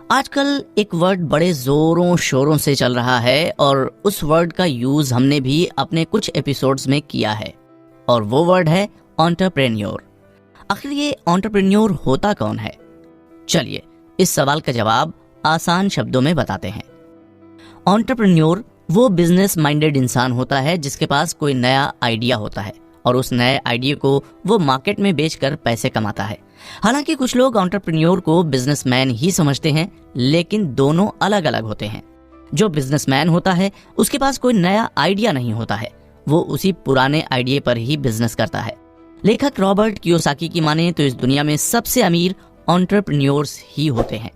आजकल एक वर्ड बड़े जोरों शोरों से चल रहा है और उस वर्ड का यूज हमने भी अपने कुछ एपिसोड्स में किया है और वो वर्ड है एंटरप्रेन्योर। आखिर ये एंटरप्रेन्योर होता कौन है? चलिए इस सवाल का जवाब आसान शब्दों में बताते हैं। एंटरप्रेन्योर वो बिजनेस माइंडेड इंसान होता है जिसके पास कोई नया आइडिया होता है और उस नए आइडिया को वो मार्केट में बेचकर पैसे कमाता है। हालांकि कुछ लोग एंटरप्रेन्योर को बिजनेसमैन ही समझते हैं, लेकिन दोनों अलग अलग होते हैं। जो बिजनेसमैन होता है उसके पास कोई नया आइडिया नहीं होता है, वो उसी पुराने आइडिया पर ही बिजनेस करता है। लेखक रॉबर्ट कियोसाकी की माने तो इस दुनिया में सबसे अमीर एंटरप्रेन्योर्स ही होते हैं।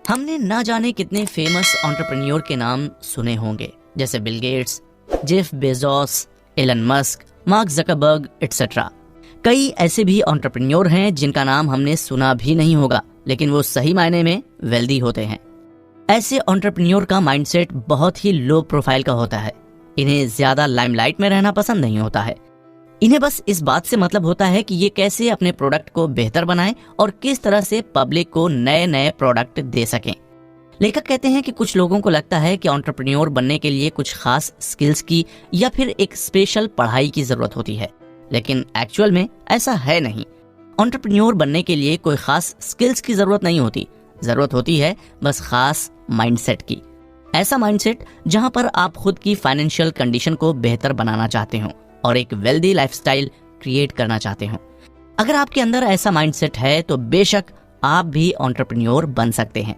हमने ना जाने कितने फेमस एंटरप्रेन्योर के नाम सुने होंगे, जैसे Bill Gates, Jeff Bezos, Elon Musk, Mark Zuckerberg etcetera. कई ऐसे भी एंटरप्रेन्योर हैं जिनका नाम हमने सुना भी नहीं होगा, लेकिन वो सही मायने में वेल्दी होते हैं। ऐसे एंटरप्रेन्योर का माइंडसेट बहुत ही लो प्रोफाइल का होता है। इन्हें ज्यादा लाइमलाइट में रहना पसंद नहीं होता है। इन्हें बस इस बात से मतलब होता है कि ये कैसे अपने प्रोडक्ट को बेहतर बनाएं और किस तरह से पब्लिक को नए नए प्रोडक्ट दे सकें। लेखक कहते हैं कि कुछ लोगों को लगता है कि एंटरप्रेन्योर बनने के लिए कुछ खास स्किल्स की या फिर एक स्पेशल पढ़ाई की जरूरत होती है, लेकिन एक्चुअल में ऐसा है नहीं। एंटरप्रेन्योर बनने के लिए कोई खास स्किल्स की जरूरत नहीं होती, जरूरत होती है बस खास माइंडसेट की। ऐसा माइंडसेट जहां पर आप खुद की फाइनेंशियल कंडीशन को बेहतर बनाना चाहते हो और एक वेल्दी लाइफस्टाइल क्रिएट करना चाहते हो। अगर आपके अंदर ऐसा माइंडसेट है तो बेशक आप भी एंटरप्रेन्योर बन सकते हैं।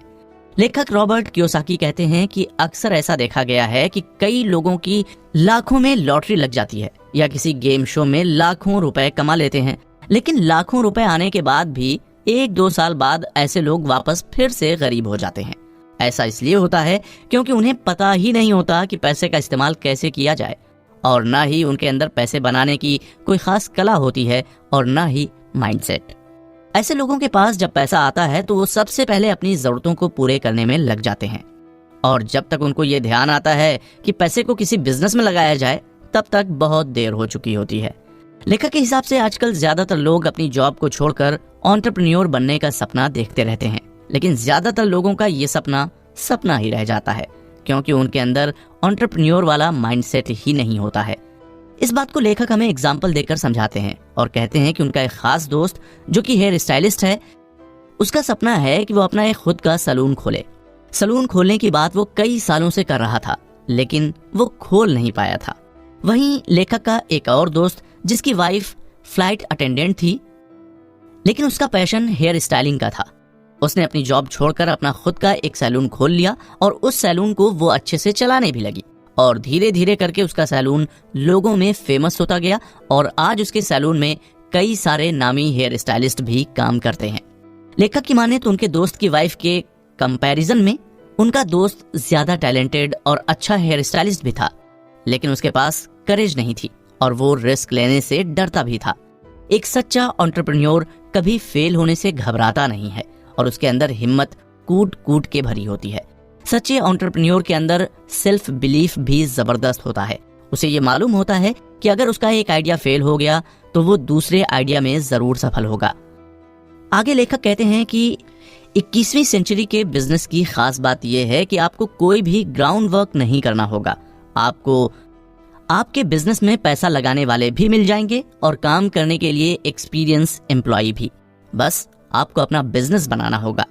लेखक रॉबर्ट कियोसाकी कहते हैं कि अक्सर ऐसा देखा गया है कि कई लोगों की लाखों में लॉटरी लग जाती है या किसी गेम शो में लाखों रुपए कमा लेते हैं, लेकिन लाखों रुपए आने के बाद भी 1-2 साल बाद ऐसे लोग वापस फिर से गरीब हो जाते हैं। ऐसा इसलिए होता है क्योंकि उन्हें पता ही नहीं होता कि पैसे का इस्तेमाल कैसे किया जाए, और ना ही उनके अंदर पैसे बनाने की कोई खास कला होती है और ना ही माइंडसेट। ऐसे लोगों के पास जब पैसा आता है तो वो सबसे पहले अपनी जरूरतों को पूरे करने में लग जाते हैं, और जब तक उनको ये ध्यान आता है कि पैसे को किसी बिजनेस में लगाया जाए तब तक बहुत देर हो चुकी होती है। लेखक के हिसाब से आजकल ज्यादातर लोग अपनी जॉब को छोड़कर एंटरप्रेन्योर बनने का सपना देखते रहते हैं, लेकिन ज्यादातर लोगों का ये सपना ही रह जाता है क्योंकि उनके अंदर एंटरप्रेन्योर वाला माइंडसेट ही नहीं होता है। इस बात को लेखक हमें एग्जाम्पल देकर समझाते हैं और कहते हैं कि उनका एक खास दोस्त जो कि हेयर स्टाइलिस्ट है, उसका सपना है कि वो अपना एक खुद का सलून खोले। सलून खोलने की बात वो कई सालों से कर रहा था, लेकिन वो खोल नहीं पाया था। वहीं लेखक का एक और दोस्त जिसकी वाइफ फ्लाइट अटेंडेंट थी, लेकिन उसका पैशन हेयर स्टाइलिंग का था। उसने अपनी जॉब छोड़कर अपना खुद का एक सैलून खोल लिया और उस सैलून को वो अच्छे से चलाने भी लगी, और धीरे धीरे करके उसका सैलून लोगों में फेमस होता गया और आज उसके सैलून में कई सारे नामी हेयर स्टाइलिस्ट भी काम करते हैं। लेखक की माने तो उनके दोस्त की वाइफ के कंपैरिजन में उनका दोस्त ज्यादा टैलेंटेड और अच्छा हेयर स्टाइलिस्ट भी था, लेकिन उसके पास करेज नहीं थी और वो रिस्क लेने से डरता भी था। एक सच्चा एंटरप्रेन्योर कभी फेल होने से घबराता नहीं है और उसके अंदर हिम्मत कूट कूट के भरी होती है। सच्चे एंटरप्रेन्योर के अंदर सेल्फ बिलीफ भी जबरदस्त होता है। उसे ये मालूम होता है कि अगर उसका एक आइडिया फेल हो गया तो वो दूसरे आइडिया में जरूर सफल होगा। आगे लेखक कहते हैं कि 21वीं सेंचुरी के बिजनेस की खास बात यह है कि आपको कोई भी ग्राउंड वर्क नहीं करना होगा। आपको आपके बिजनेस में पैसा लगाने वाले भी मिल जाएंगे और काम करने के लिए एक्सपीरियंस एम्प्लॉय भी। बस आपको अपना बिजनेस बनाना होगा।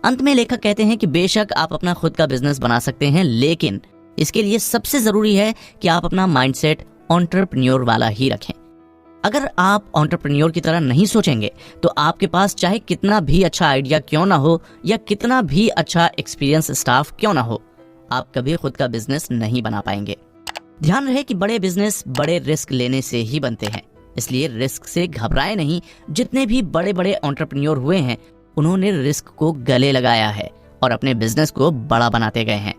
अंत में लेखक कहते हैं कि बेशक आप अपना खुद का बिजनेस बना सकते हैं, लेकिन इसके लिए सबसे जरूरी है कि आप अपना माइंडसेट एंटरप्रेन्योर वाला ही रखें। अगर आप एंटरप्रेन्योर की तरह नहीं सोचेंगे तो आपके पास चाहे कितना भी अच्छा आइडिया क्यों ना हो या कितना भी अच्छा एक्सपीरियंस स्टाफ क्यों ना हो, आप कभी खुद का बिजनेस नहीं बना पाएंगे। ध्यान रहे कि बड़े बिजनेस बड़े रिस्क लेने से ही बनते हैं, इसलिए रिस्क से घबराए नहीं। जितने भी बड़े बड़े एंटरप्रेन्योर हुए हैं उन्होंने रिस्क को गले लगाया है और अपने बिजनेस को बड़ा बनाते गए हैं।